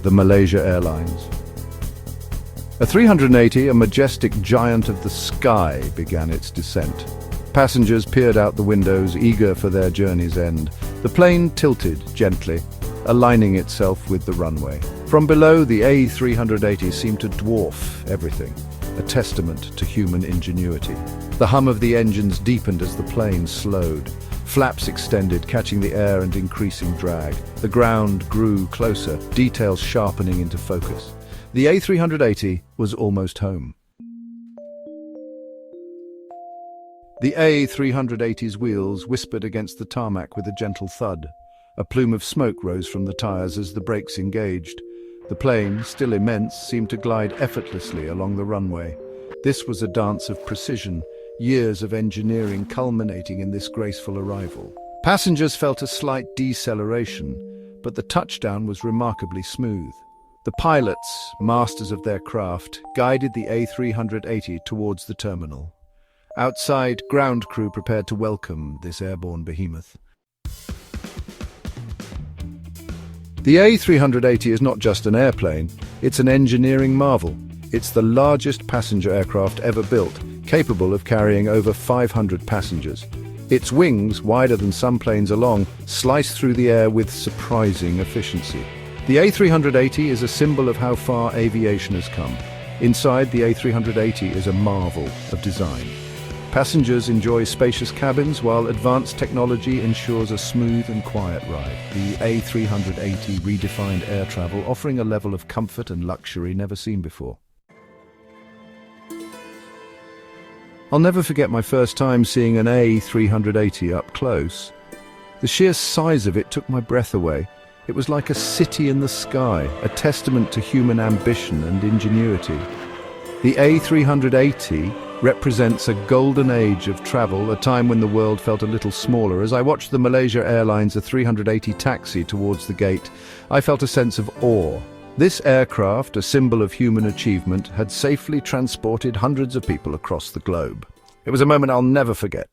the Malaysia Airlines. A380, a majestic giant of the sky, began its descent. Passengers peered out the windows, eager for their journey's end. The plane tilted gently, aligning itself with the runway. From below, the A380 seemed to dwarf everything, a testament to human ingenuity. The hum of the engines deepened as the plane slowed. Flaps extended, catching the air and increasing drag. The ground grew closer, details sharpening into focus. The A380 was almost home. The A380's wheels whispered against the tarmac with a gentle thud. A plume of smoke rose from the tires as the brakes engaged. The plane, still immense, seemed to glide effortlessly along the runway. This was a dance of precision, years of engineering culminating in this graceful arrival. Passengers felt a slight deceleration, but the touchdown was remarkably smooth. The pilots, masters of their craft, guided the A380 towards the terminal. Outside, ground crew prepared to welcome this airborne behemoth. The A380 is not just an airplane, it's an engineering marvel. It's the largest passenger aircraft ever built, capable of carrying over 500 passengers. Its wings, wider than some planes are long, slice through the air with surprising efficiency. The A380 is a symbol of how far aviation has come. Inside, the A380 is a marvel of design. Passengers enjoy spacious cabins, while advanced technology ensures a smooth and quiet ride. The A380 redefined air travel, offering a level of comfort and luxury never seen before. I'll never forget my first time seeing an A380 up close. The sheer size of it took my breath away. It was like a city in the sky, a testament to human ambition and ingenuity. The A380 represents a golden age of travel, a time when the world felt a little smaller. As I watched the Malaysia Airlines A380 taxi towards the gate, I felt a sense of awe. This aircraft, a symbol of human achievement, had safely transported hundreds of people across the globe. It was a moment I'll never forget.